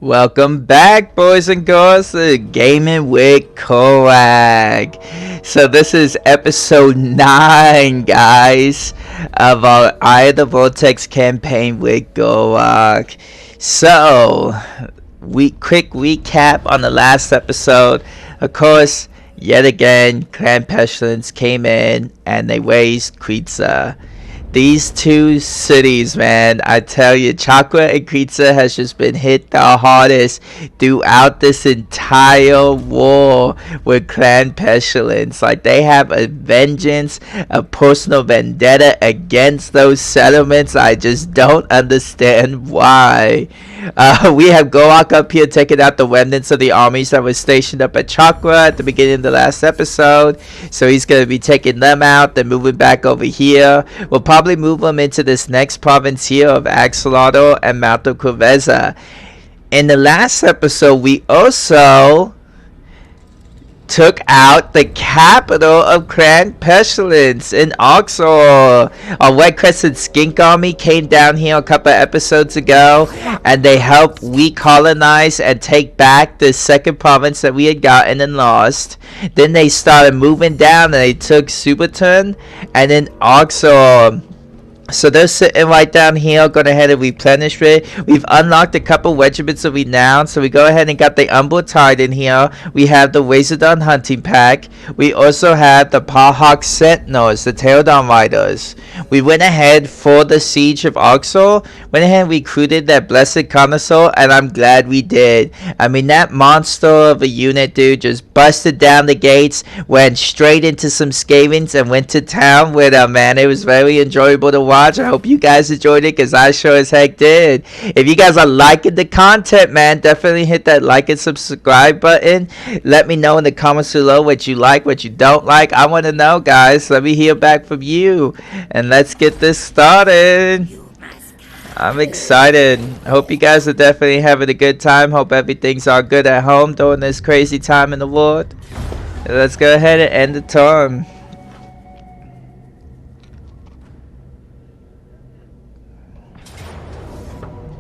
Welcome back, boys and girls, to Gaming Wit Korrag. So this is episode 9, guys, of our Eye of the Vortex campaign with Gor Rok. So, quick recap on the last episode. Of course, yet again, Clan Pestilence came in and they raised Kreitza. These two cities, man, I tell you, Chakra and Kreitza has just been hit the hardest throughout this entire war with Clan Pestilence. Like, they have a vengeance, a personal vendetta against those settlements. I just don't understand why. We have Gor Rok up here taking out the remnants of the armies that were stationed up at Chakra at the beginning of the last episode. So he's going to be taking them out, then moving back over here. We'll probably move them into this next province here of Axolotl and Malta Corveza. In the last episode, we also took out the capital of Clan Pestilence in Oxor. Our Red Crescent Skink Army came down here a couple of episodes ago, and they helped recolonize and take back the second province that we had gotten and lost. Then they started moving down, and they took Subaton and then Oxor. So they're sitting right down here, going ahead and replenish it. We've unlocked a couple regiments of renown, so we go ahead and got the Umbral Tide in here. We have the Razordon Hunting Pack. We also have the Pahawk Sentinels, the Pterodon Riders. We went ahead for the Siege of Oxor, went ahead and recruited that Blessed Connoisseur, and I'm glad we did. I mean, that monster of a unit, dude, just busted down the gates, went straight into some Skavens, and went to town with them, man. It was very enjoyable to watch. I hope you guys enjoyed it, because I sure as heck did. If you guys are liking the content, man, definitely hit that like and subscribe button. Let me know in the comments below what you like, what you don't like. I want to know, guys. Let me hear back from you, and let's get this started. I'm excited. Hope you guys are definitely having a good time. Hope everything's all good at home during this crazy time in the world. Let's go ahead and end the turn.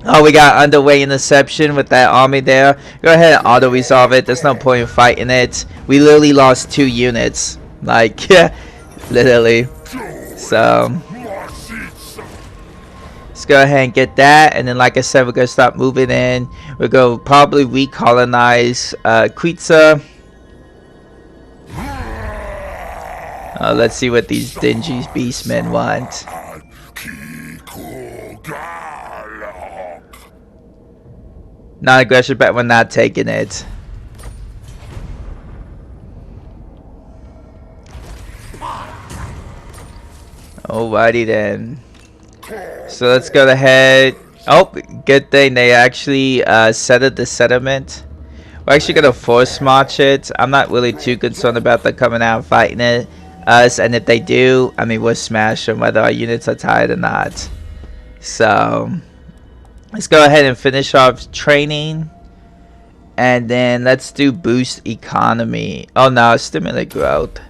Oh, we got underway interception with that army there. Go ahead and auto-resolve it. There's no point in fighting it. We literally lost 2 units. Like, yeah, literally. So, let's go ahead and get that. And then, like I said, we're going to start moving in. We're going to probably recolonize Kreitza. Let's see what these dingy beastmen want. Non-aggression, but we're not taking it. Alrighty then. So let's go ahead. Oh, good thing they actually settled the settlement. We're actually gonna force march it. I'm not really too concerned about them coming out and fighting us, and if they do, I mean, we'll smash them whether our units are tired or not. So let's go ahead and finish off training, and then let's do boost economy. Oh no, stimulate growth.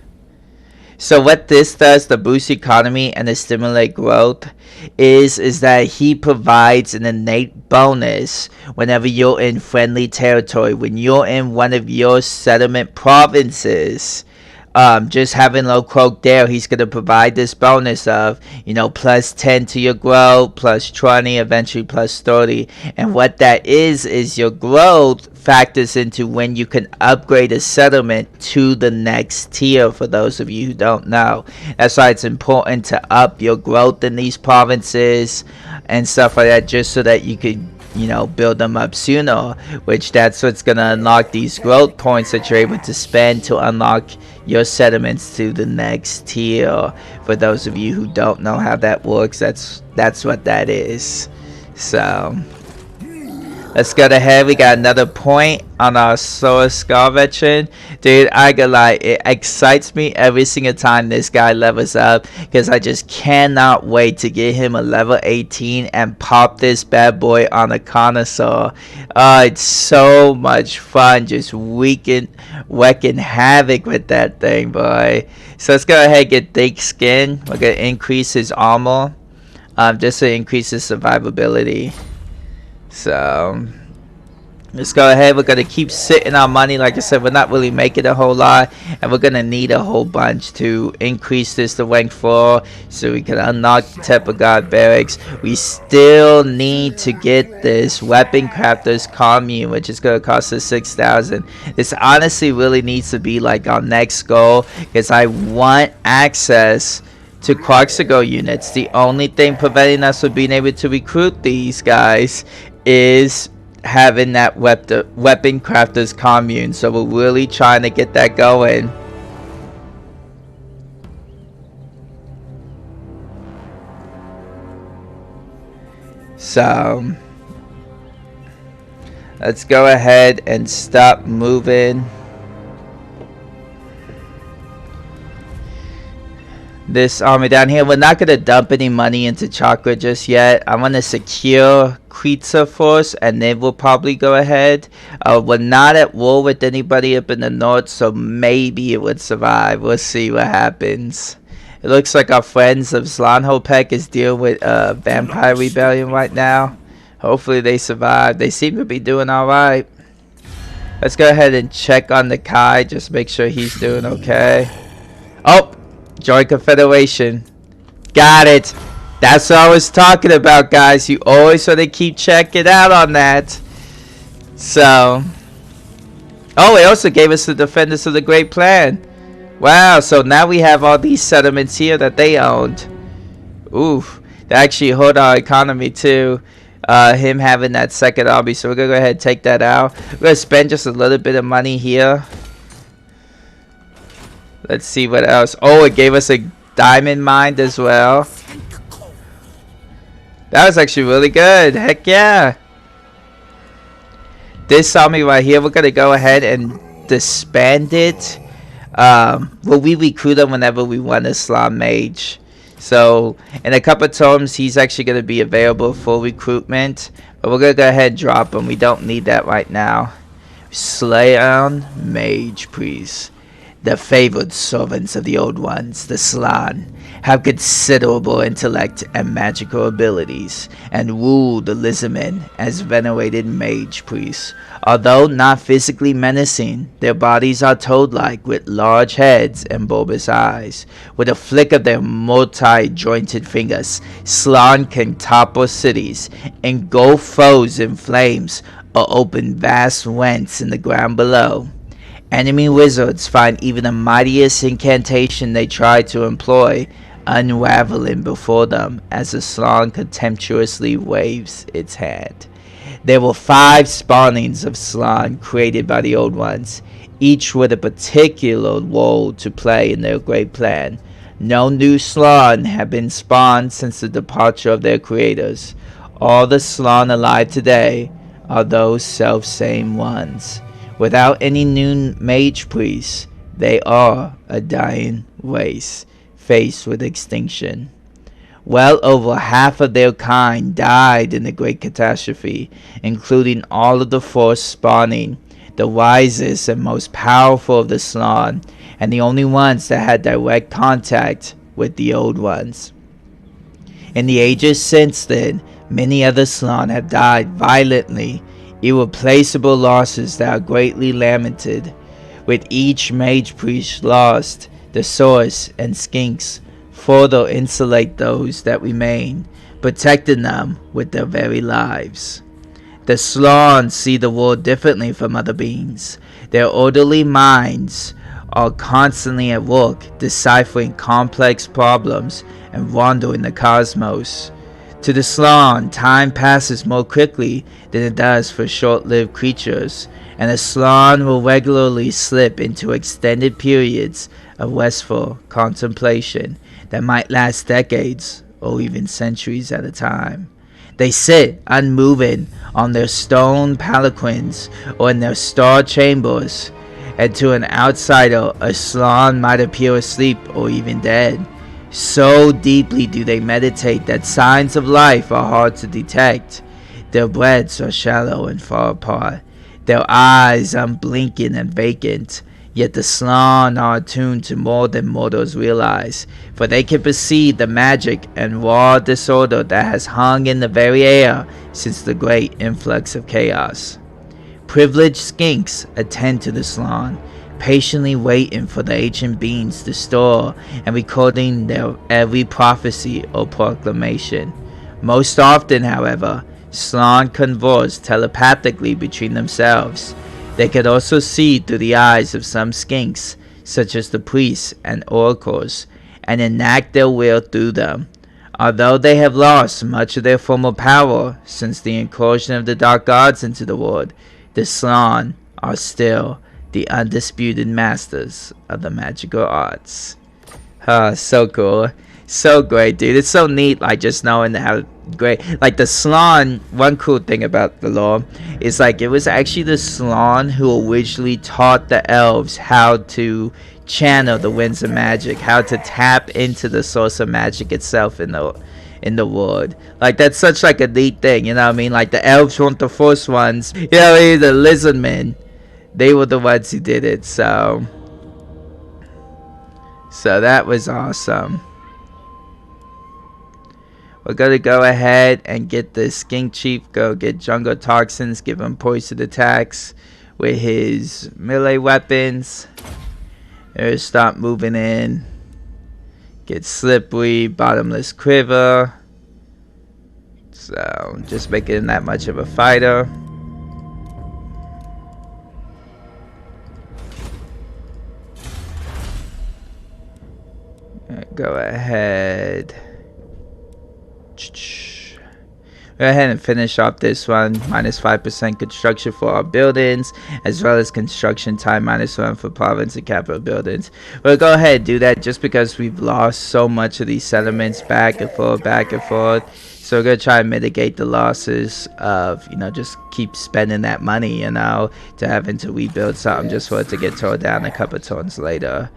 So what this does, the boost economy and the stimulate growth, is that he provides an innate bonus whenever you're in friendly territory. When you're in one of your settlement provinces, just having low croak there, he's going to provide this bonus of, you know, plus 10 to your growth, plus 20, eventually plus 30. And what that is your growth factors into when you can upgrade a settlement to the next tier, for those of you who don't know. That's why it's important to up your growth in these provinces and stuff like that, just so that you could, you know, build them up sooner, which that's what's going to unlock these growth points that you're able to spend to unlock your settlements to the next tier. For those of you who don't know how that works, that's what that is. So let's go ahead. We got another point on our Solar Scar veteran. Dude, I gotta lie, it excites me every single time this guy levels up, because I just cannot wait to get him a level 18 and pop this bad boy on a connoisseur. It's so much fun just wreaking havoc with that thing, boy. So let's go ahead and get thick skin. We're gonna increase his armor, just to increase his survivability. So Let's go ahead. We're going to keep sitting our money. Like I said, we're not really making a whole lot. And we're going to need a whole bunch to increase this to rank 4. So we can unlock the Temple God Barracks. We still need to get this Weapon Crafters Commune, which is going to cost us 6,000. This honestly really needs to be like our next goal. Because I want access to Quartzigo units. The only thing preventing us from being able to recruit these guys is having that weapon crafters commune. So we're really trying to get that going. So let's go ahead and stop moving this army down here. We're not going to dump any money into Chakra just yet. I want to secure Kreitzer Force and then we'll probably go ahead. We're not at war with anybody up in the north, so maybe it would survive. We'll see what happens. It looks like our friends of Slanhopek is dealing with Vampire Rebellion right now. Hopefully they survive. They seem to be doing alright. Let's go ahead and check on the Kai. Just make sure he's doing okay. Oh! Join Confederation. Got it. That's what I was talking about, guys. You always want to keep checking out on that. So. Oh, it also gave us the Defenders of the Great Plan. Wow, so now we have all these settlements here that they owned. Oof. They actually hold our economy too. Him having that second army. So we're going to go ahead and take that out. We're going to spend just a little bit of money here. Let's see what else. Oh, it gave us a diamond mine as well. That was actually really good. Heck yeah. This army right here, we're going to go ahead and disband it. Well, we recruit them whenever we want a Slan Mage. So, in a couple of terms, he's actually going to be available for recruitment. But we're going to go ahead and drop him. We don't need that right now. Slayon Mage Priest. The favored servants of the Old Ones, the Slan, have considerable intellect and magical abilities, and rule the Lizardmen as venerated mage priests. Although not physically menacing, their bodies are toad-like with large heads and bulbous eyes. With a flick of their multi-jointed fingers, Slan can topple cities, engulf foes in flames, or open vast rents in the ground below. Enemy wizards find even the mightiest incantation they try to employ unraveling before them as the Slan contemptuously waves its hand. There were 5 spawnings of Slan created by the Old Ones, each with a particular role to play in their great plan. No new Slan have been spawned since the departure of their creators. All the Slan alive today are those self-same ones. Without any new mage priests, they are a dying race, faced with extinction. Well over half of their kind died in the Great Catastrophe, including all of the force spawning, the wisest and most powerful of the Slan, and the only ones that had direct contact with the Old Ones. In the ages since then, many other Slan have died violently, irreplaceable losses that are greatly lamented. With each mage priest lost, the Source and Skinks further insulate those that remain, protecting them with their very lives. The Slan see the world differently from other beings. Their orderly minds are constantly at work, deciphering complex problems and wandering the cosmos. To the Slan, time passes more quickly than it does for short-lived creatures, and the Slan will regularly slip into extended periods of restful contemplation that might last decades or even centuries at a time. They sit unmoving on their stone palanquins or in their star chambers, and to an outsider, a Slan might appear asleep or even dead. So deeply do they meditate that signs of life are hard to detect. Their breaths are shallow and far apart, their eyes unblinking and vacant. Yet the Slan are attuned to more than mortals realize, for they can perceive the magic and raw disorder that has hung in the very air since the great influx of chaos. Privileged skinks attend to the salon, patiently waiting for the ancient beings to store and recording their every prophecy or proclamation. Most often, however, salon converse telepathically between themselves. They could also see through the eyes of some skinks, such as the priests and oracles, and enact their will through them. Although they have lost much of their former power since the incursion of the dark gods into the world, the Slann are still the undisputed masters of the magical arts. So cool. So great, dude. It's so neat, like, just knowing how great. Like, the Slann, one cool thing about the lore is, like, it was actually the Slann who originally taught the elves how to channel the winds of magic, how to tap into the source of magic itself in the world. Like, that's such, like, a neat thing, you know what I mean? Like, the elves weren't the first ones, you know what I mean? The lizardmen, they were the ones who did it. So that was awesome. We're gonna go ahead and get the skink chief, go get jungle toxins, give him poison attacks with his melee weapons. Start moving in. Get slippery, bottomless quiver. So just making him that much of a fighter. Go ahead. Go ahead and finish off this one. -5% construction for our buildings, as well as construction time -1 for province and capital buildings. We'll go ahead and do that just because we've lost so much of these settlements back and forth, back and forth. So we're gonna try and mitigate the losses of, you know, just keep spending that money, you know, to having to rebuild something just for it to get torn down a couple turns later.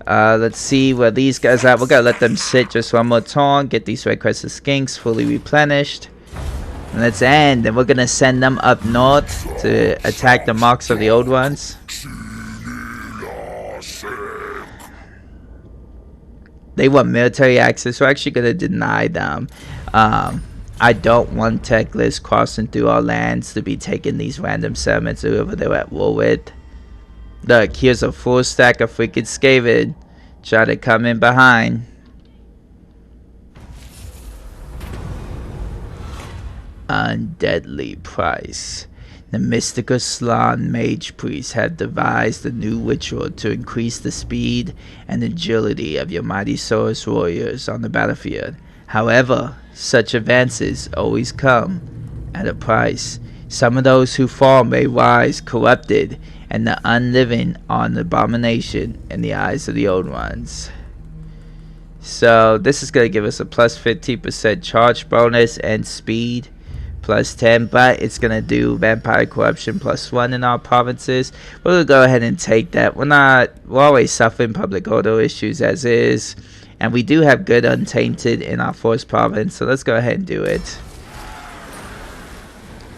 Let's see where these guys are. We're gonna let them sit just one more turn, get these red crested skinks fully replenished. And let's end, and we're gonna send them up north to attack the marks of the old ones. They want military access. We're actually gonna deny them. I don't want techless crossing through our lands to be taking these random settlements or whoever they're at war with. Look, here's a full stack of freaking Skavid. Try to come in behind. Undeadly price. The mystical Slann mage priests have devised a new ritual to increase the speed and agility of your mighty Saurus warriors on the battlefield. However, such advances always come at a price. Some of those who fall may rise corrupted, and the unliving are an abomination in the eyes of the old ones. So this is going to give us a plus 15% charge bonus and speed plus 10, but it's going to do vampire corruption plus 1 in our provinces. We'll go ahead and take that. We're always suffering public order issues as is, and we do have good untainted in our fourth province, so let's go ahead and do it.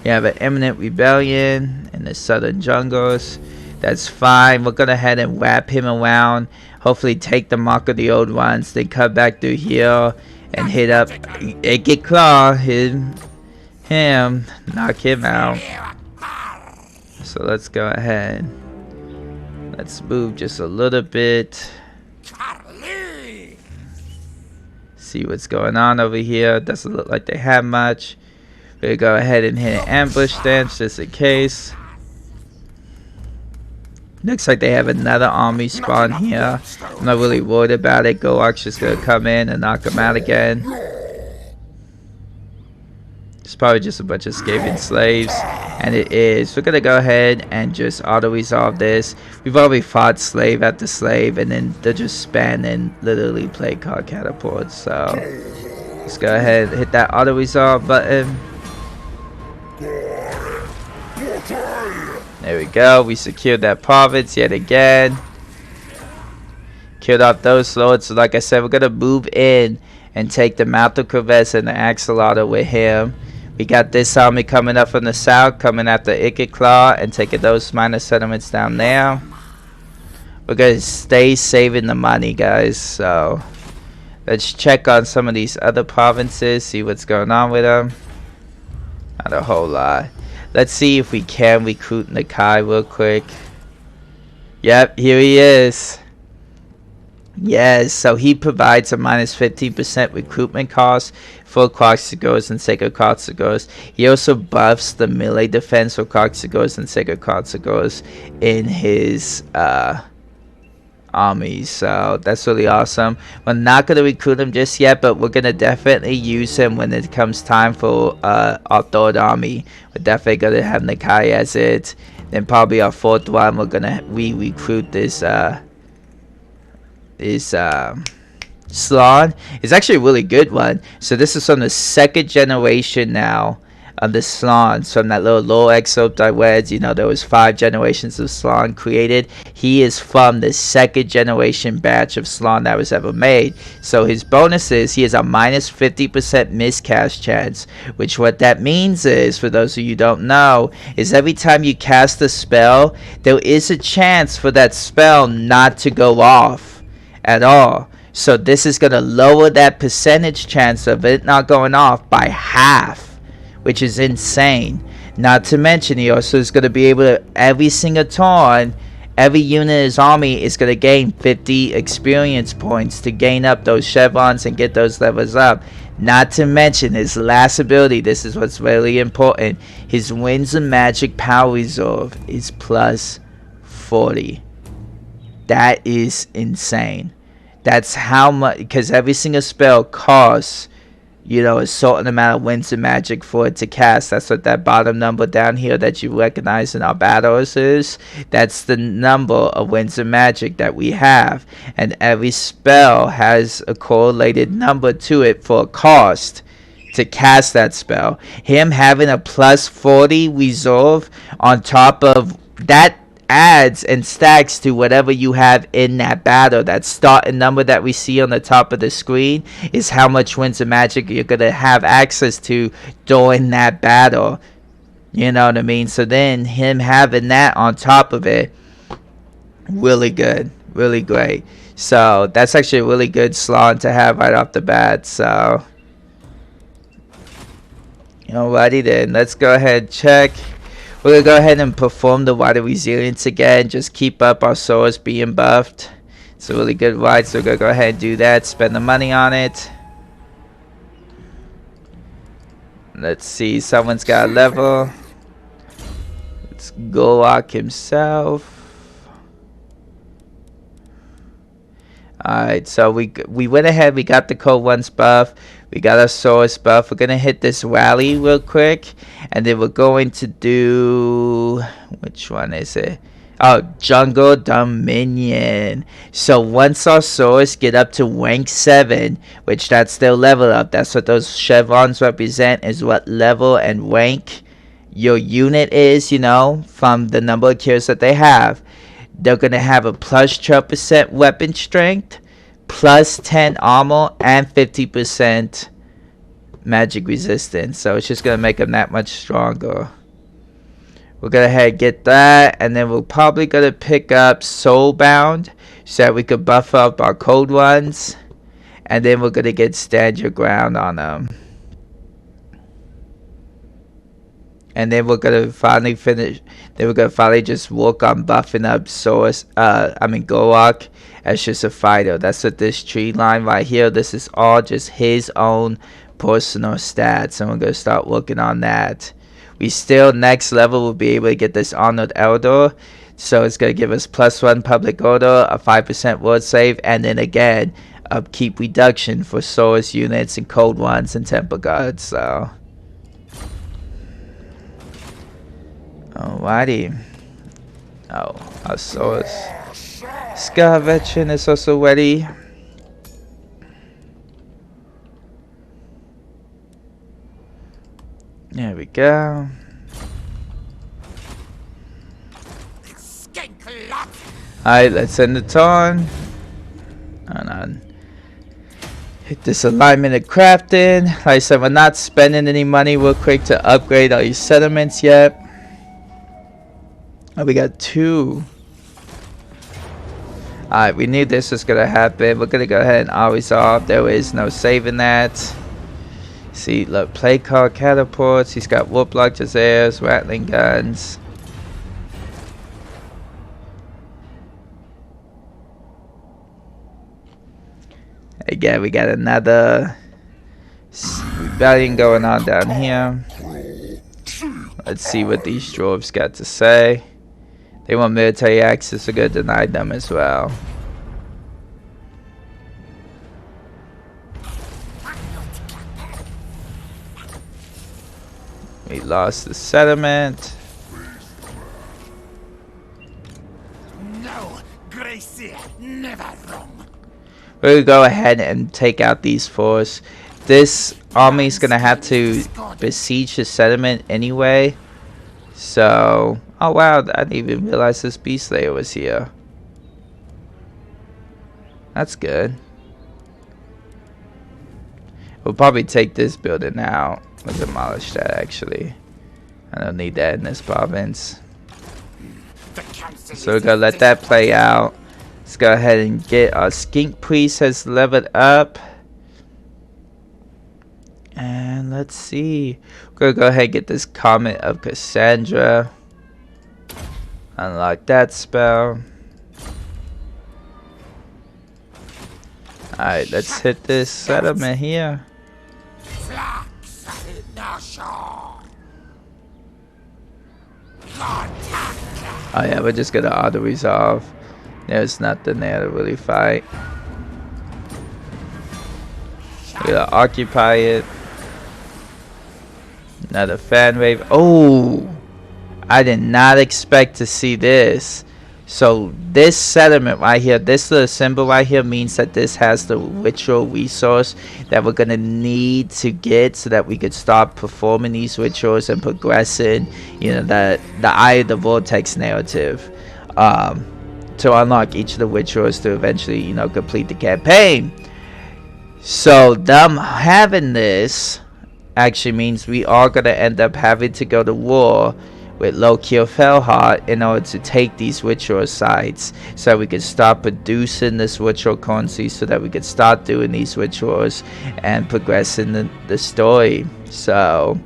You have an imminent rebellion in the southern jungles. That's fine. We're gonna head and wrap him around. Hopefully take the mark of the old ones. Then cut back through here and hit up. Get claw. Hit him. Knock him out. So let's go ahead. Let's move just a little bit. See what's going on over here. Doesn't look like they have much. We'll go ahead and hit an ambush dance just in case. Looks like they have another army spawn here. I'm not really worried about it. Gor Rok's just gonna come in and knock them out again. It's probably just a bunch of Skaven slaves, and it is. We're gonna go ahead and just auto resolve this. We've already fought slave after slave, and then they're just spam and literally play card catapults. So let's go ahead and hit that auto resolve button. There we go. We secured that province yet again. Killed off those lords. So like I said, we're gonna move in and take the Mouth of Crevice and the Axolotl with him. We got this army coming up from the south, coming after Ikit Claw and taking those minor settlements down there. We're gonna stay saving the money, guys. So let's check on some of these other provinces, see what's going on with them. Not a whole lot. Let's see if we can recruit Nakai real quick. Yep, here he is. Yes, so he provides a minus 15% recruitment cost for Kroxigors and Sacred Kroxigors. He also buffs the melee defense for Kroxigors and Sacred Kroxigors in his army, so that's really awesome. We're not going to recruit him just yet, but we're going to definitely use him when it comes time for our third army. We're definitely going to have Nakai as it. Then probably our fourth one, we're going to recruit this Slon. It's actually a really good one. So this is from the second generation now of the Slons, from that little low excerpt I read. You know, there was 5 generations of Slon created. He is from the second generation batch of Slon that was ever made. So his bonus is he has a minus 50% miscast chance, which what that means is, for those of you who don't know, is every time you cast a spell, there is a chance for that spell not to go off at all. So this is going to lower that percentage chance of it not going off by half, which is insane. Not to mention, he also is going to be able to, every single turn, every unit in his army is going to gain 50 experience points to gain up those chevrons and get those levels up. Not to mention his last ability, this is what's really important, his Winds of Magic power reserve is plus 40. That is insane. That's how much, because every single spell costs, you know, a certain amount of Winds of Magic for it to cast. That's what that bottom number down here that you recognize in our battles is. That's the number of Winds of Magic that we have. And every spell has a correlated number to it for a cost to cast that spell. Him having a plus 40 reserve on top of that adds and stacks to whatever you have in that battle. That starting number that we see on the top of the screen is how much Winds of Magic you're going to have access to during that battle. You know what I mean? So then him having that on top of it, really good, really great. So that's actually a really good slot to have right off the bat. So alrighty then, let's go ahead and check. We're going to go ahead and perform the Water Resilience again. Just keep up our swords being buffed. It's a really good ride, so we're going to go ahead and do that. Spend the money on it. Let's see, someone's got a level. It's Gor Rok himself. Alright, so we went ahead, we got the cold ones buff. We got our swords buff. We're going to hit this rally real quick. And then we're going to do... which one is it? Oh, Jungle Dominion. So once our swords get up to rank 7, which that's their level up. That's what those chevrons represent, is what level and rank your unit is, you know, from the number of kills that they have. They're going to have a plus 12% weapon strength, plus 10 armor, and 50% magic resistance. So it's just going to make them that much stronger. We're going to head get that, and then we're probably going to pick up Soulbound so that we could buff up our cold ones. And then we're going to get Stand Your Ground on them. And then we're going to finally finish. Then we're going to finally just work on buffing up Gor Rok as just a fighter. That's what this tree line right here. This is all just his own personal stats. And we're going to start working on that. We still, next level, will be able to get this Honored Elder. So it's going to give us +1 public order, a 5% word save, and then again, upkeep reduction for Source units and cold ones and Temple Guards. So alrighty. Oh, our Source Scar Veteran is also ready. There we go. Alright, let's end the turn. And on. Hit this alignment of crafting. Like I said, we're not spending any money real quick to upgrade all these settlements yet. Oh, we got 2. Alright, we knew this was gonna happen. We're gonna go ahead and always off. There is no saving that. See, look, play card catapults. He's got warp-lock Jazeers, rattling guns. Again, we got another rebellion going on down here. Let's see what these dwarves got to say. They want military access, we're gonna deny them as well. We lost the settlement. No, Gracie, never wrong. We'll go ahead and take out these fours. This army is gonna have to besiege the settlement anyway. So, oh wow, I didn't even realize this Beast Slayer was here. That's good. We'll probably take this building out. We'll demolish that actually. I don't need that in this province. So we're gonna let that play out. Let's go ahead and get our Skink Priest has leveled up. And let's see. We're gonna go ahead and get this Comet of Cassandra. Unlock that spell. Alright, let's hit this settlement here. Oh yeah, we're just gonna auto resolve. There's nothing there to really fight. We're gonna occupy it. Another fan wave. Oh, I did not expect to see this. So this settlement right here, this little symbol right here means that this has the ritual resource that we're gonna need to get so that we could start performing these rituals and progressing, you know, the Eye of the Vortex narrative, to unlock each of the rituals to eventually, you know, complete the campaign. So them having this actually means we are gonna end up having to go to war with Loki or Felhart in order to take these ritual sites so we can start producing this ritual currency so that we can start doing these rituals and progressing the story. So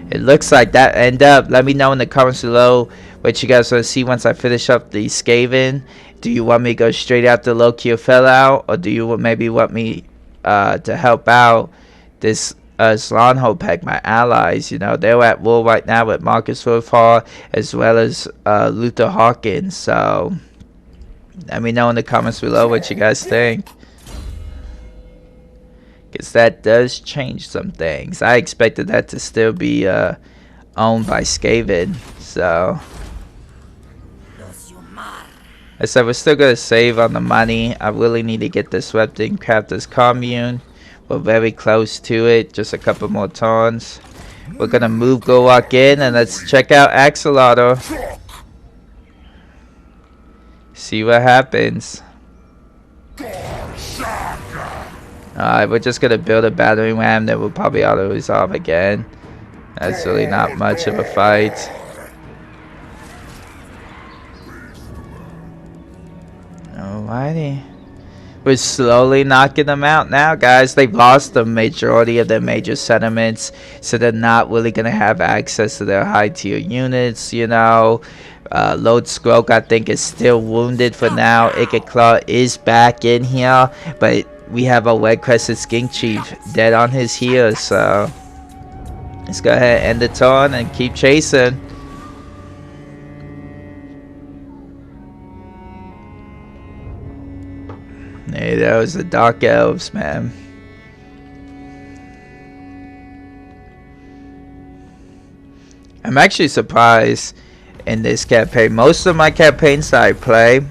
it looks like that end up. Let me know in the comments below what you guys want to see once I finish up the Skaven. Do you want me to go straight after Loki or Felhart, or do you maybe want me to help out this Slonhopek, my allies? You know, they're at war right now with Marcus Wolfhard as well as Luther Hawkins. So let me know in the comments below what you guys think, because that does change some things. I expected that to still be owned by Skaven. So I said we're still gonna save on the money. I really need to get this Repton Crafters Commune. We're very close to it, just a couple more turns. We're gonna move Gor Rok in, and let's check out Axolotl. See what happens. Alright, we're just gonna build a battering ram that will probably auto resolve again. That's really not much of a fight. Alrighty. We're slowly knocking them out now, guys. They've lost the majority of their major settlements, so they're not really going to have access to their high tier units, you know. Lord Skroak, I think, is still wounded for now. Ikeclaw is back in here, but we have a Red Crested Skink Chief dead on his heels, so let's go ahead and end the turn and keep chasing. Hey, those are the Dark Elves, man. I'm actually surprised in this campaign. Most of my campaigns that I play,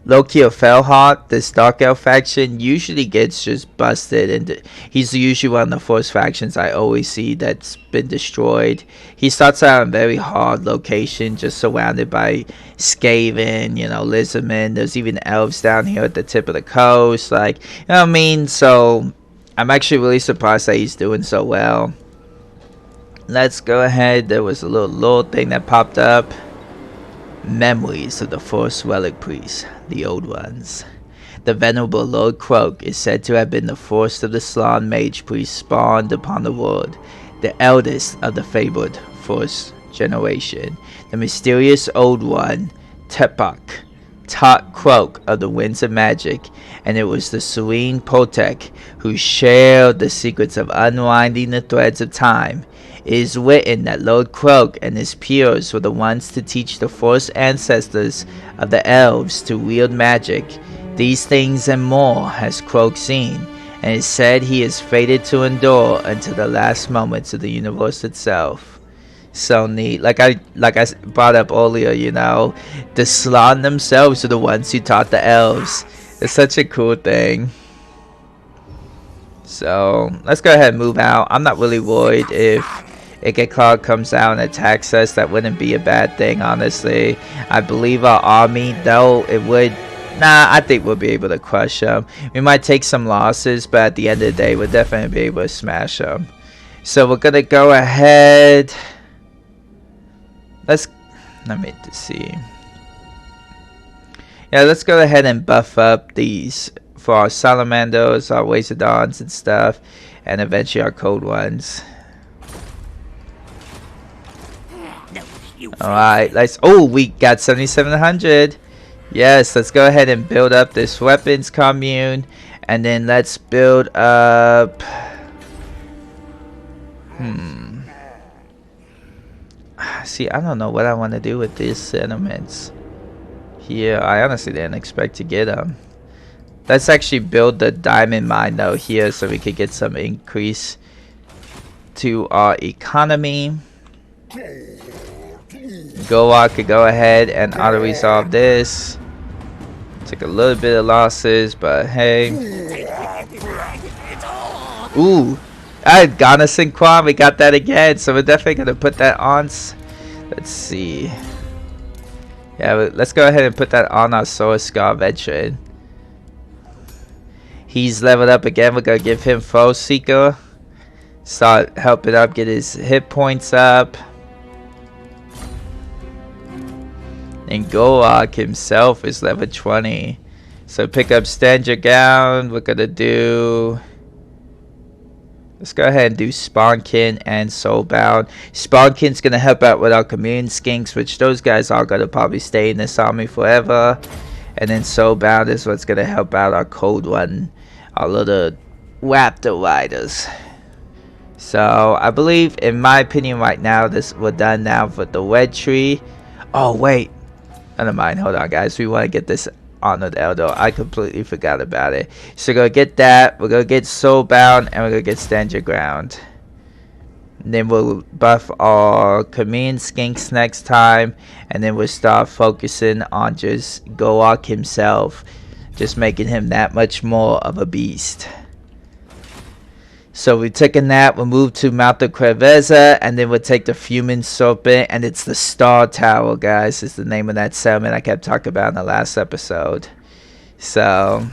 Loki or Felhart, this Dark Elf faction, usually gets just busted, and he's usually one of the first factions I always see that's been destroyed. He starts out in a very hard location, just surrounded by Skaven, you know, Lizardmen. There's even elves down here at the tip of the coast, like, you know what I mean? So I'm actually really surprised that he's doing so well. Let's go ahead. There was a little thing that popped up. Memories of the Force Relic Priests, the old ones. The venerable Lord Krog is said to have been the first of the Slann mage priests spawned upon the world, the eldest of the fabled first generation. The mysterious Old One, Tepak, taught Krog of the winds of magic, and it was the serene Vortex who shared the secrets of unwinding the threads of time. It is written that Lord Krog and his peers were the ones to teach the first ancestors of the elves to wield magic. These things and more has Krog seen, and it is said he is fated to endure until the last moments of the universe itself. So neat. Like I brought up earlier, you know, the Slann themselves are the ones who taught the elves. It's such a cool thing. So let's go ahead and move out. I'm not really worried if Ikeklar comes out and attacks us. That wouldn't be a bad thing, honestly. I believe our army, though, it would. Nah, I think we'll be able to crush them. We might take some losses, but at the end of the day, we'll definitely be able to smash them. So we're gonna go ahead. Let me see. Yeah, let's go ahead and buff up these for our salamanders, our Wazadons and stuff, and eventually our cold ones. Alright, let's. Oh, we got 7,700. Yes, let's go ahead and build up this weapons commune, and then let's build up. See, I don't know what I want to do with these settlements here. I honestly didn't expect to get them. Let's actually build the diamond mine though here, so we could get some increase to our economy. Gor Rok could go ahead and auto resolve this. Took a little bit of losses, but hey. Ooh, I had Ganas and Quan. We got that again, so we're definitely gonna put that on. Let's see. Yeah, let's go ahead and put that on our Soul Scar veteran. He's leveled up again. We're gonna give him Foe Seeker. Start helping up, get his hit points up. And Gor Rok himself is level 20. So pick up Stand Your Ground. We're gonna do. Let's go ahead and do Spawnkin and Soulbound. Spawnkin's gonna help out with our commune skinks, which those guys are gonna probably stay in this army forever. And then Soulbound is what's gonna help out our cold one, our little Raptor Riders. So I believe, in my opinion, right now, we're done now for the Red Tree. Oh wait, never mind. Hold on, guys. We want to get this Honored Elder. I completely forgot about it. So go get that. We're gonna get Soulbound, and we're gonna get Stand Your Ground. And then we'll buff our commune skinks next time, and then we'll start focusing on just Gor Rok himself, just making him that much more of a beast. So we've taken that, we'll move to Mount of Creveza, and then we'll take the Fuming Serpent, and it's the Star Tower, guys, is the name of that settlement I kept talking about in the last episode. So,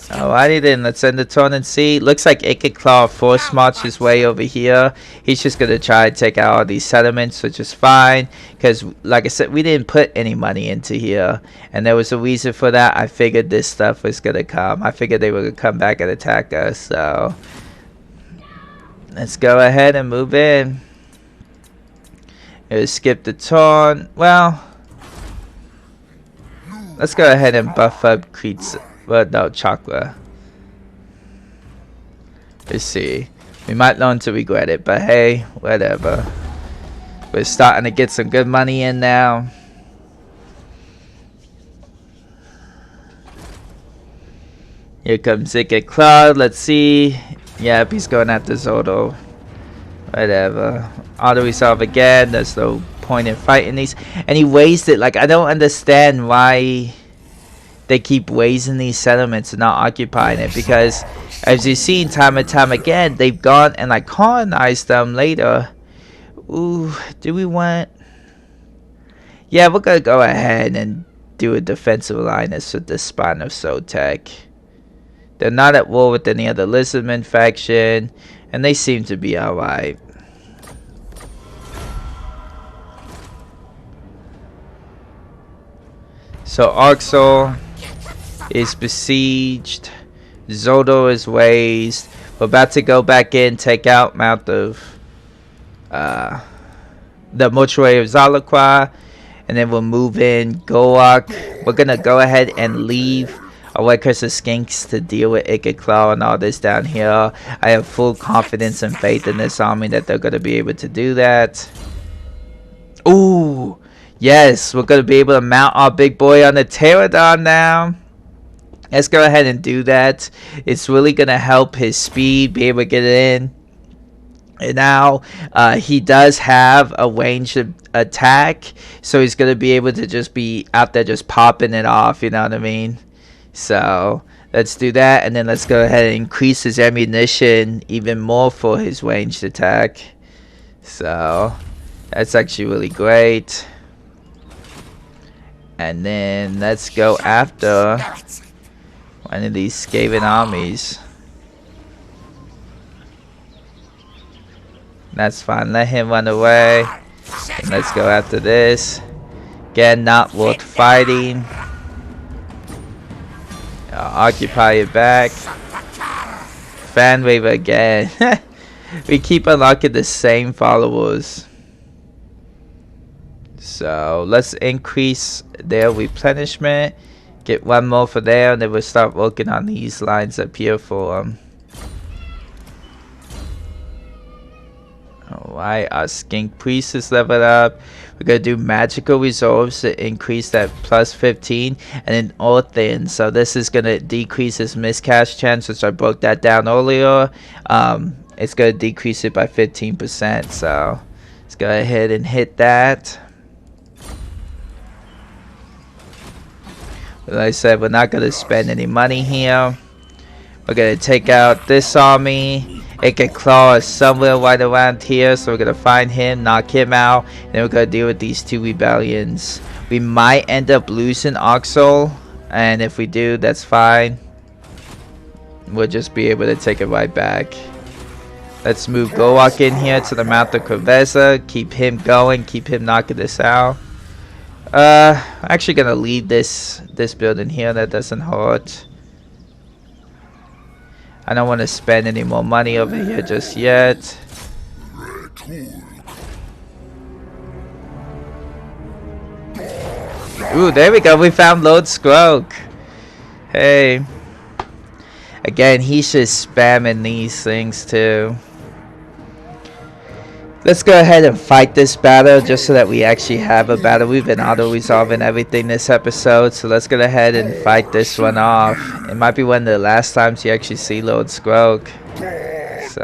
alrighty then, let's end the turn and see. Looks like Ikeklar force marched his way over here. He's just going to try to take out all these settlements, which is fine, because like I said, we didn't put any money into here, and there was a reason for that. I figured this stuff was going to come. I figured they were going to come back and attack us, so let's go ahead and move in. Skip the turn. Well, let's go ahead and buff up Creed's. Well, no, Chakra. Let's see. We might learn to regret it, but hey, whatever. We're starting to get some good money in now. Here comes Ikeklar. Let's see. Yep, he's going after Zodo. Whatever. Auto resolve again. There's no point in fighting these. And he wasted. Like, I don't understand why they keep wasting these settlements and not occupying it, because as you've seen time and time again, they've gone and like colonized them later. Ooh, do we want? Yeah, we're gonna go ahead and do a defensive alliance with the Spine of Sotek. They're not at war with any other Lizardman faction, and they seem to be alright. So Arxel, is besieged. Zodo is razed. We're about to go back in, take out Mount of the mortuary of Zalakwa, and then we'll move in Gor Rok. We're gonna go ahead and leave our White Curse of Skinks to deal with Ikit Claw and all this down here. I have full confidence and faith in this army that they're gonna be able to do that. Ooh, yes, we're gonna be able to mount our big boy on the Pterodon now. Let's go ahead and do that. It's really gonna help his speed, be able to get it in. And now he does have a ranged attack, so he's gonna be able to just be out there just popping it off, you know what I mean? So let's do that, and then let's go ahead and increase his ammunition even more for his ranged attack. So that's actually really great. And then let's go after one of these Skaven armies. That's fine. Let him run away. And let's go after this. Again, not worth fighting. Occupy it back. Fan wave again. We keep unlocking the same followers. So let's increase their replenishment. Get one more for there, and then we'll start working on these lines up here for them. Alright, our Skink Priest is leveled up. We're going to do Magical Resolves to increase that plus 15. And then Orthin. So this is going to decrease his miscast chance, which I broke that down earlier. It's going to decrease it by 15%. So let's go ahead and hit that. Like I said, we're not going to spend any money here. We're going to take out this army. Ikit Claw is somewhere right around here, so we're going to find him, knock him out, and then we're going to deal with these two rebellions. We might end up losing Oxel, and if we do, that's fine. We'll just be able to take it right back. Let's move Gor Rok in here to the Mount of Kreveza, keep him going, keep him knocking this out. I'm actually going to leave this building here, that doesn't hurt. I don't want to spend any more money over here just yet. Ooh, there we go. We found Lord Scroak. Hey. Again, he's just spamming these things too. Let's go ahead and fight this battle just so that we actually have a battle. We've been auto-resolving everything this episode, so let's go ahead and fight this one off. It might be one of the last times you actually see Lord Scroak. So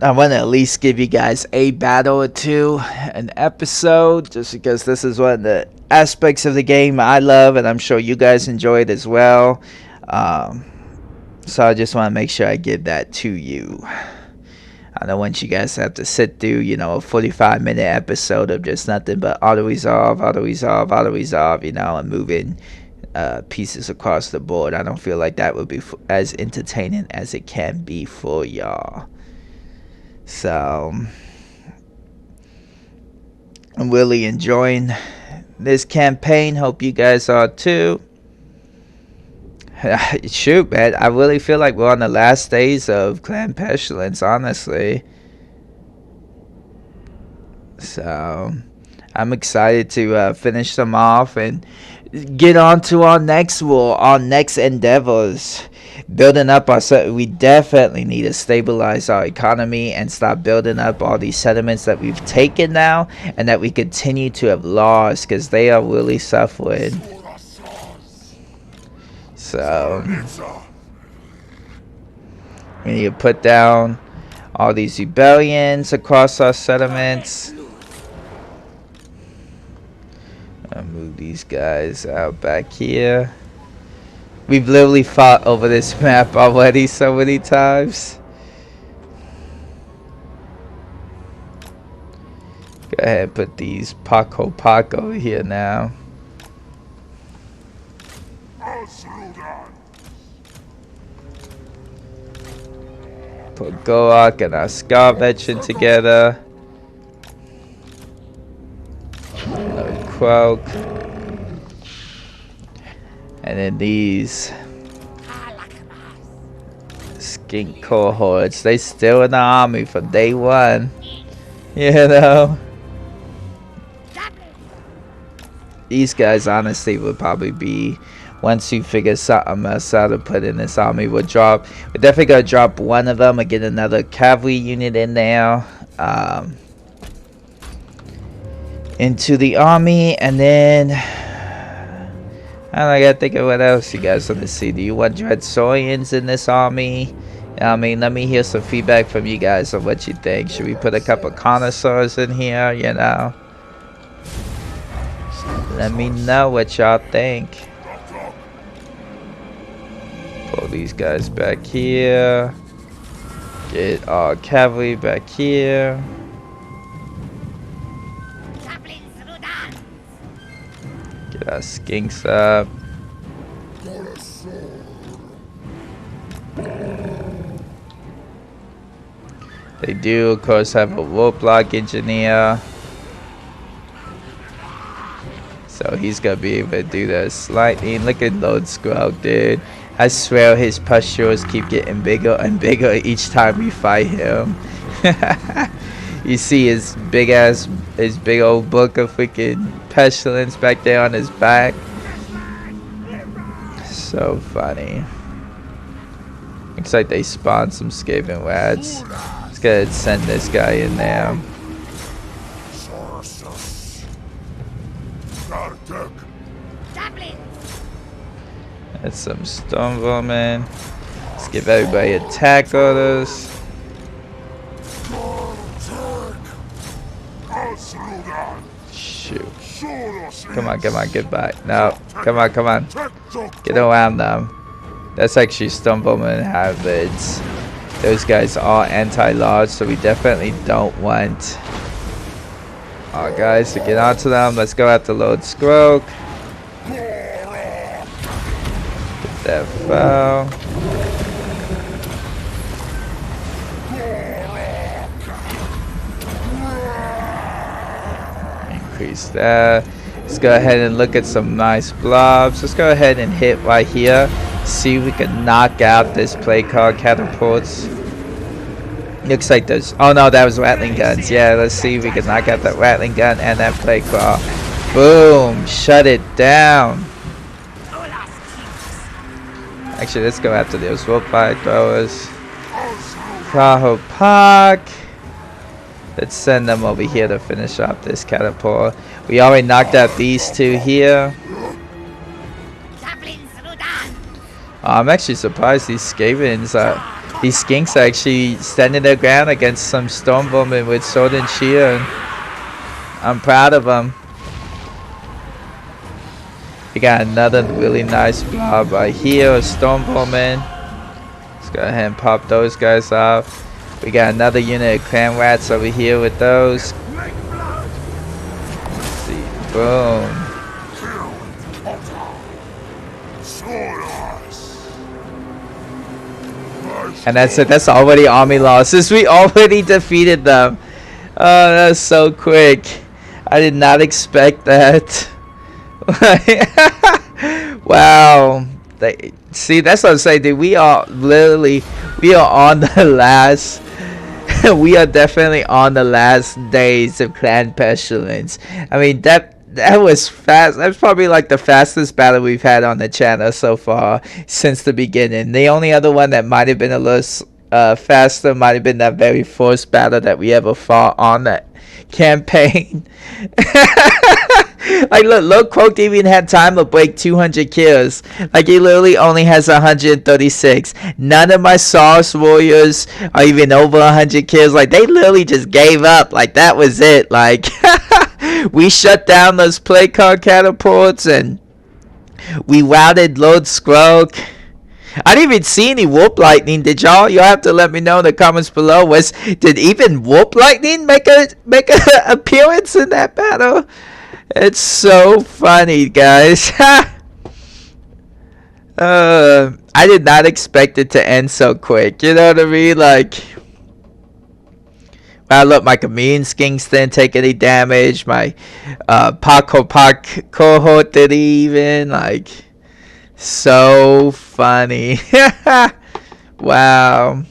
I want to at least give you guys a battle or two an episode, just because this is one of the aspects of the game I love, and I'm sure you guys enjoy it as well. So I just want to make sure I give that to you. I don't want you guys to have to sit through, you know, a 45-minute episode of just nothing but auto-resolve, you know, and moving pieces across the board. I don't feel like that would be as entertaining as it can be for y'all. So I'm really enjoying this campaign. Hope you guys are too. Shoot, man, I really feel like we're on the last days of Clan Pestilence, honestly. So I'm excited to finish them off and get on to our next war, our next endeavors. Building up our we definitely need to stabilize our economy and stop building up all these settlements that we've taken now and that we continue to have lost, because they are really suffering. So we need to put down all these rebellions across our settlements. I'll move these guys out back here. We've literally fought over this map already so many times. Go ahead and put these Paco over here now. Put Gor Rok and our Scar Veteran together. cloak. And then these skink cohorts, they still in the army from day one. You know? These guys honestly would probably be, once you figure something else out to put in this army, we're definitely gonna drop one of them and get another cavalry unit in there. Into the army, and then I gotta think of what else you guys want to see. Do you want Dreadsorians in this army? I mean, let me hear some feedback from you guys on what you think. Should we put a couple connoisseurs in here, you know? Let me know what y'all think. Pull these guys back here. Get our cavalry back here. Get our skinks up. They do, of course, have a roadblock engineer. So he's gonna be able to do this lightning. Look at Lord Scroll, dude. I swear his pustules keep getting bigger and bigger each time we fight him. You see his big old book of freaking pestilence back there on his back. So funny. Looks like they spawned some Skaven rats. Let's go ahead and send this guy in there. That's some stone vermin. Let's give everybody attack orders. Shoot. Come on, get back. No, come on. Get around them. That's actually stone vermin hybrids. Those guys are anti-large, so we definitely don't want our guys to get onto them. Let's go after Lord Scroak. Get that foul. Increase that. Let's go ahead and look at some nice blobs. Let's go ahead and hit right here. See if we can knock out this play card catapults. Looks like there's... Oh no, that was Rattling guns. Yeah, let's see if we can knock out that Rattling gun and that play card. Boom! Shut it down. Actually, let's go after those rope fire throwers. Praho Park. Let's send them over here to finish off this catapult. We already knocked out these two here. I'm actually surprised these Skavens these skinks are actually standing their ground against some storm vermin with sword and shield. I'm proud of them. We got another really nice blob right here, a storm vermin. Let's go ahead and pop those guys off. We got another unit of clan rats over here with those. Let's see, boom. And that's it. That's already army losses. We already defeated them. Oh, that's so quick. I did not expect that. Wow. See, that's what I'm saying, dude. We are on the last. We are definitely on the last days of Clan Pestilence. I mean, that was fast. That's probably like the fastest battle we've had on the channel so far since the beginning. The only other one that might have been a little faster might have been that very first battle that we ever fought on that campaign. Like, look, Quote even had time to break 200 kills. Like, he literally only has 136. None of my Sauce Warriors are even over 100 kills. Like, they literally just gave up. Like, that was it. Like, we shut down those play card catapults and we routed Lord Scroak. I didn't even see any Warp Lightning. Did y'all? Y'all have to let me know in the comments below. Did even Warp Lightning make a appearance in that battle? It's so funny, guys. I did not expect it to end so quick. You know what I mean? Like, Look, my Chameleon Skinks didn't take any damage. My Paco cohort didn't even. Like, so funny. Wow.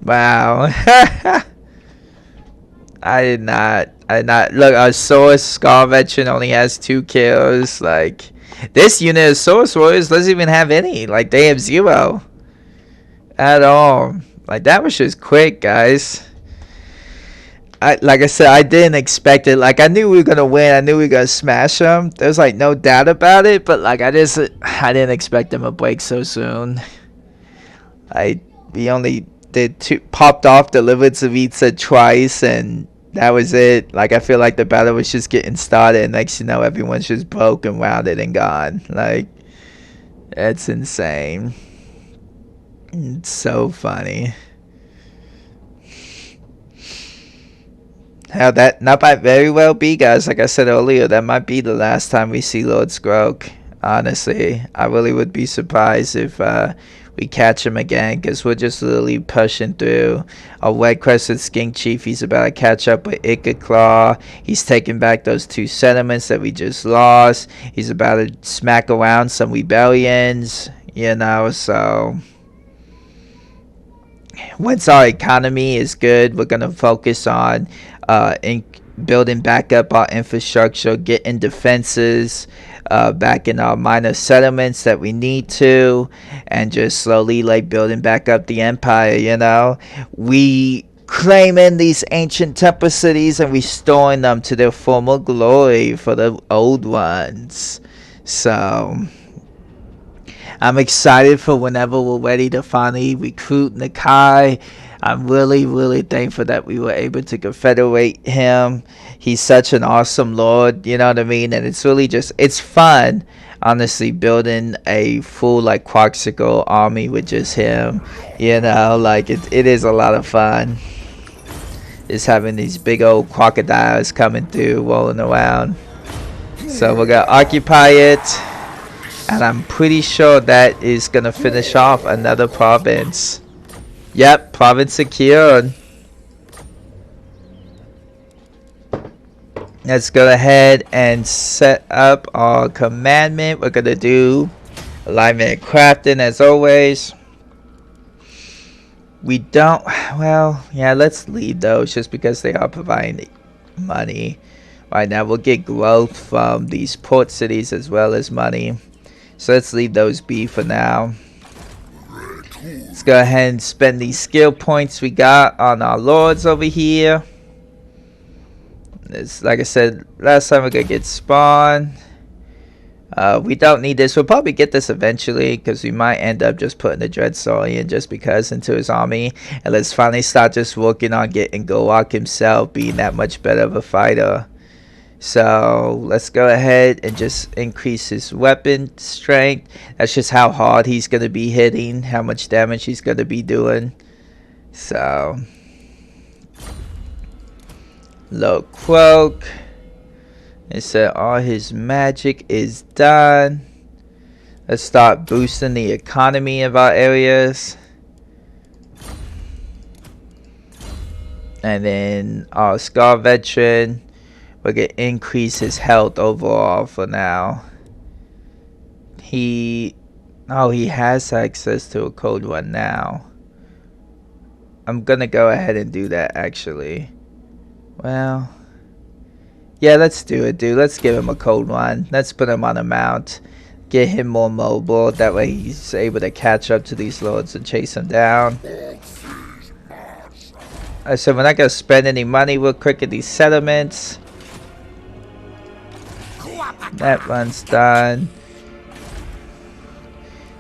Wow. I did not. Look, our Source Scar Veteran only has 2 kills. Like, this unit of Source Warriors doesn't even have any. Like, they have 0. At all. Like, that was just quick, guys. Like I said, I didn't expect it. Like, I knew we were gonna win. I knew we were gonna smash them. There's like no doubt about it. But like, I didn't expect them to break so soon. We only did 2, popped off, delivered Zavitsa twice, and that was it. Like, I feel like the battle was just getting started, and next you know, everyone's just broke and rounded and gone. Like, that's insane. It's so funny. How that might very well be, guys. Like I said earlier, that might be the last time we see Lord Skrok. Honestly, I really would be surprised if we catch him again, because we're just literally pushing through. Our Red Crested Skink Chief, he's about to catch up with Claw. He's taking back those 2 settlements that we just lost. He's about to smack around some rebellions, you know, so once our economy is good, we're going to focus on building back up our infrastructure, getting defenses back in our minor settlements that we need to, and just slowly like building back up the empire, you know. We claiming these ancient temple cities and restoring them to their former glory for the old ones. So I'm excited for whenever we're ready to finally recruit Nakai. I'm really thankful that we were able to confederate him. He's such an awesome lord, you know what I mean? And it's really just, it's fun, honestly, building a full like Quaxical army with just him. You know, like it is a lot of fun. Just having these big old crocodiles coming through, rolling around. So we're gonna occupy it. And I'm pretty sure that is going to finish off another province. Yep, province secured. Let's go ahead and set up our commandment. We're going to do alignment crafting as always. We don't, well, yeah, let's leave those just because they are providing money. Right now, we'll get growth from these port cities as well as money. So let's leave those be for now. Let's go ahead and spend these skill points we got on our lords over here. It's, like I said last time, we're gonna get spawn. We don't need this. We'll probably get this eventually, because we might end up just putting the Dreadsaurian just because into his army. And let's finally start just working on getting Gor Rok himself being that much better of a fighter. So let's go ahead and just increase his weapon strength. That's just how hard he's going to be hitting, how much damage he's going to be doing. So low cloak. It said all his magic is done. Let's start boosting the economy of our areas. And then our Scar Veteran, we're going to increase his health overall for now. He has access to a code one now. I'm going to go ahead and do that actually. Well, yeah, let's do it, dude. Let's give him a code one. Let's put him on a mount. Get him more mobile. That way he's able to catch up to these lords and chase them down. So we're not going to spend any money real quick at these settlements. That one's done.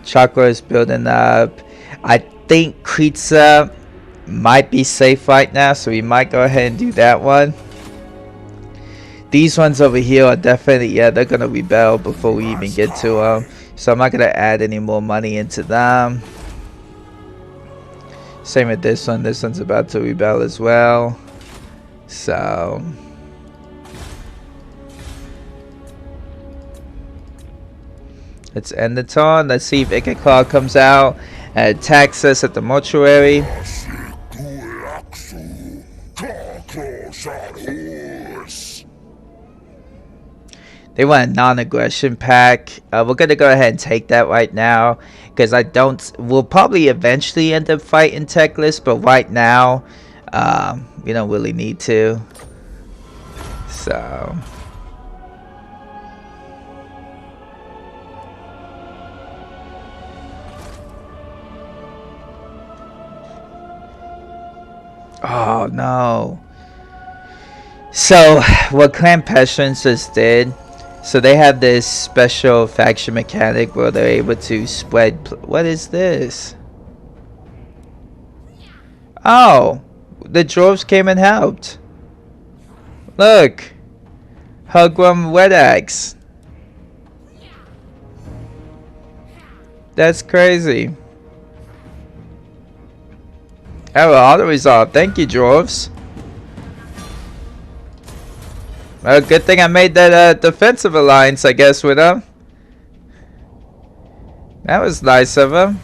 Chakra is building up. I think Kritza might be safe right now, so we might go ahead and do that one. These ones over here are definitely, yeah, they're going to rebel before we even get to them. So I'm not going to add any more money into them. Same with this one. This one's about to rebel as well. So let's end the turn. Let's see if Claw comes out and attacks us at the mortuary. They want a non-aggression pack. We're gonna go ahead and take that right now, because I don't. We'll probably eventually end up fighting Techless, but right now, we don't really need to. So. Oh no. So what Clan Pestilence just did, so they have this special faction mechanic where they're able to spread. What is this? Oh, the dwarves came and helped. Look, Hoorvrics Wet Axe. That's crazy. Oh, auto resolve. Thank you, dwarves. Well, good thing I made that defensive alliance, I guess, with them. That was nice of him.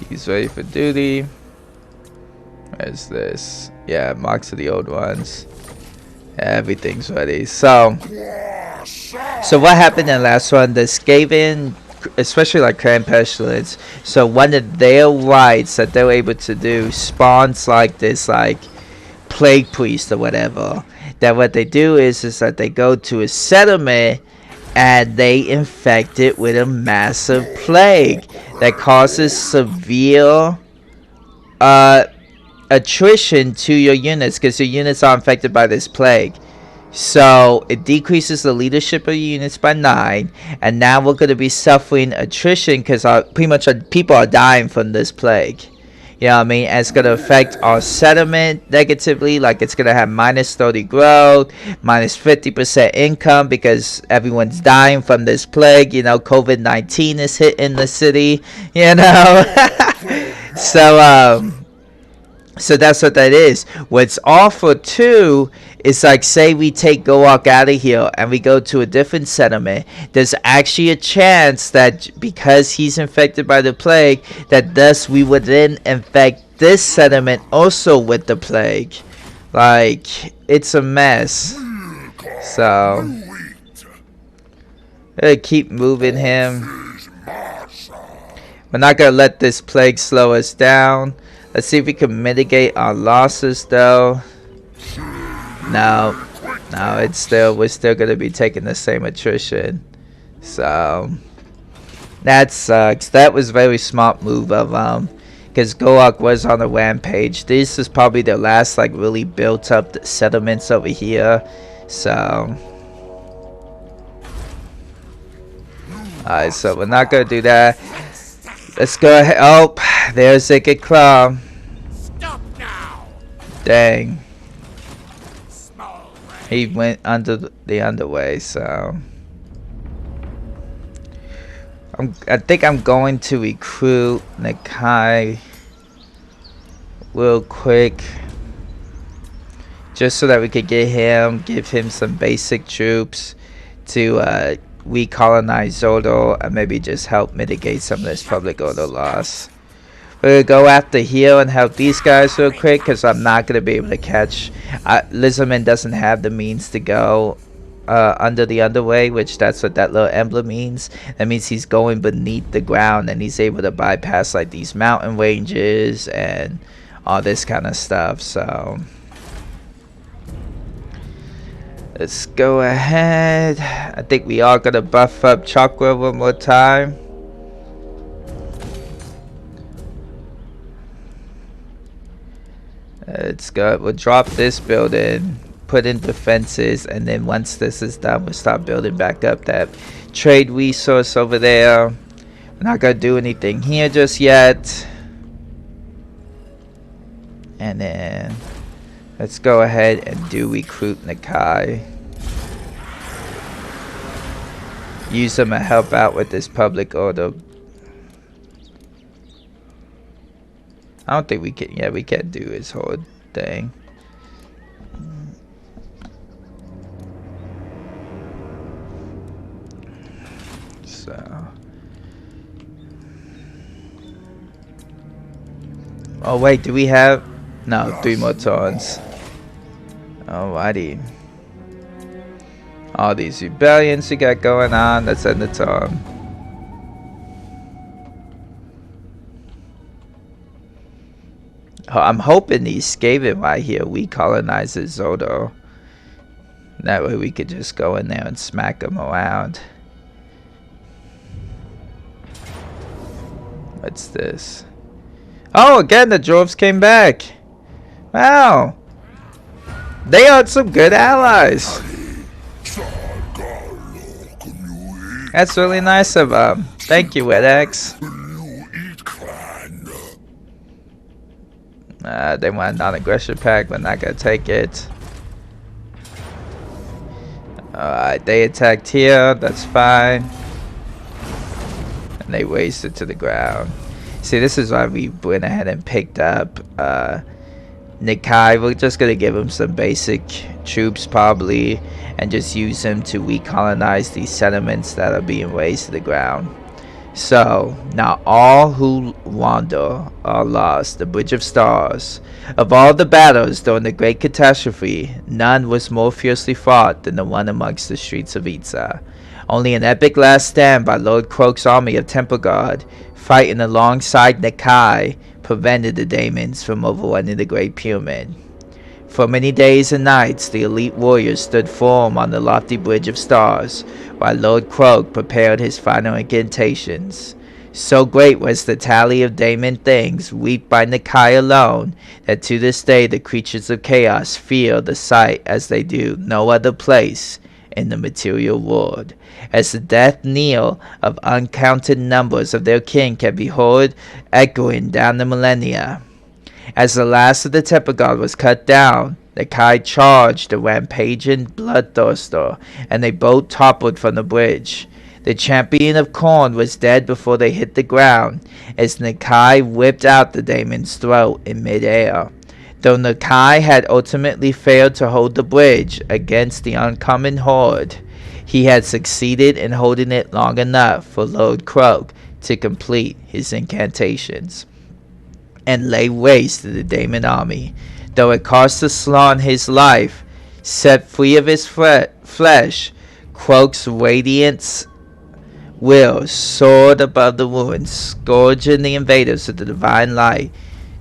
He's ready for duty. Where's this? Yeah, marks of the old ones. Everything's ready. So what happened in the last one? The Skaven, especially like Clan Pestilence, so one of their rights that they were able to do spawns like this, like plague priest or whatever. That what they do is that they go to a settlement and they infect it with a massive plague that causes severe attrition to your units, because your units are infected by this plague. So it decreases the leadership of units by 9, and now we're going to be suffering attrition because pretty much our people are dying from this plague. You know what I mean? And it's going to affect our settlement negatively. Like, it's going to have minus 30 growth, minus 50% income because everyone's dying from this plague. You know, COVID-19 is hitting the city, you know? So that's what that is. What's awful too is, like, say we take Gor Rok out of here and we go to a different settlement. There's actually a chance that because he's infected by the plague, that thus we would then infect this settlement also with the plague. Like, it's a mess. So I keep moving him. We're not gonna let this plague slow us down. Let's see if we can mitigate our losses, though. No, we're still gonna be taking the same attrition. So that sucks. That was a very smart move of because Gor Rok was on a rampage. This is probably the last like really built up settlements over here. So alright, so we're not gonna do that. Let's go ahead. Oh, there's Wicked Claw. Stop now. Dang. He went under the underway, so I think I'm going to recruit Nakai real quick, just so that we could give him some basic troops to recolonize Zordor and maybe just help mitigate some of this public order loss. We're gonna go after here and help these guys real quick, because I'm not gonna be able to catch. Lizardman doesn't have the means to go under the underway, which that's what that little emblem means. That means he's going beneath the ground and he's able to bypass like these mountain ranges and all this kind of stuff. So let's go ahead. I think we are gonna buff up Chakra one more time. Let's go. We'll drop this building, put in defenses, and then once this is done, we'll start building back up that trade resource over there. We're not gonna do anything here just yet. And then let's go ahead and do recruit Nakai. Use them to help out with this public order. I don't think we can. Yeah, we can't do his whole thing. So Oh wait, do we have... No, 3 more turns. Alrighty. All these rebellions we got going on. Let's end the turn. I'm hoping these Skaven right here recolonizes Zodo. That way we could just go in there and smack them around. What's this? Oh, again, the dwarves came back. Wow. They are some good allies. That's really nice of them. Thank you, Wedex. They want a non-aggression pack. We're not going to take it. Alright, they attacked here. That's fine. And they razed it to the ground. See, this is why we went ahead and picked up Nikai. We're just going to give him some basic troops probably. And just use him to recolonize these settlements that are being razed to the ground. So, now all who wander are lost. The Bridge of Stars. Of all the battles during the Great Catastrophe, none was more fiercely fought than the one amongst the streets of Itza. Only an epic last stand by Lord Krog's army of Temple Guard, fighting alongside Nikai, prevented the Daemons from overrunning the Great Pyramid. For many days and nights, the elite warriors stood firm on the lofty Bridge of Stars, while Lord Krog prepared his final incantations. So great was the tally of Daemon things wept by Nikai alone, that to this day the creatures of chaos fear the sight as they do no other place in the material world. As the death knell of uncounted numbers of their kin can be heard echoing down the millennia. As the last of the Temple Guard was cut down, the Kai charged the rampaging bloodthirster, and they both toppled from the bridge. The champion of Khorne was dead before they hit the ground, as Nikai whipped out the Daemon's throat in midair. Though Nikai had ultimately failed to hold the bridge against the oncoming horde, he had succeeded in holding it long enough for Lord Krog to complete his incantations and lay waste to the Daemon army. Though it cost Aslan his life, set free of his flesh, Krog's radiance will soared above the ruins, scourging the invaders with the divine light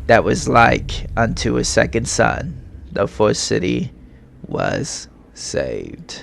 that was like unto a second sun. The first city was saved.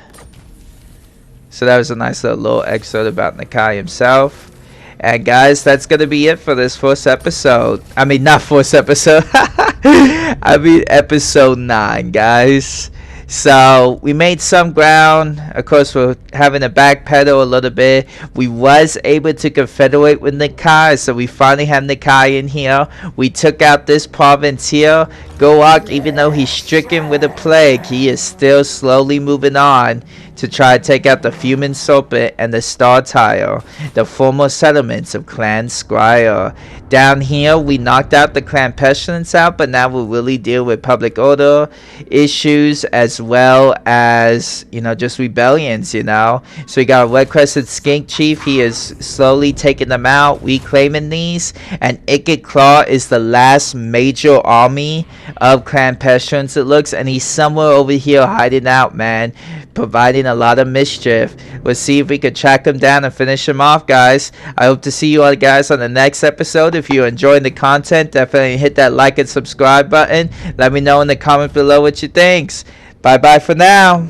So that was a nice little excerpt about Nikai himself. And guys, that's going to be it for this first episode. I mean, not first episode. I mean, episode 9, guys. So, we made some ground. Of course, we're having to backpedal a little bit. We was able to confederate with Nikai, so we finally have Nikai in here. We took out this province here. Gor Rok, even though he's stricken with a plague, he is still slowly moving on to try to take out the Fuming Serpent and the Star Tile, the former settlements of Clan Scryer. Down here, we knocked out the Clan Pestilence out, but now we'll really deal with public order issues as well as, you know, just rebellions, you know. So we got a Red Crested Skink Chief. He is slowly taking them out, reclaiming these. And Iked Claw is the last major army of Clan Pestilence, it looks, and he's somewhere over here hiding out, man, providing a lot of mischief. We'll see if we could track him down and finish him off, guys. I hope to see you all guys on the next episode. If you're enjoying the content, definitely hit that like and subscribe button. Let me know in the comment below what you think. Bye bye for now.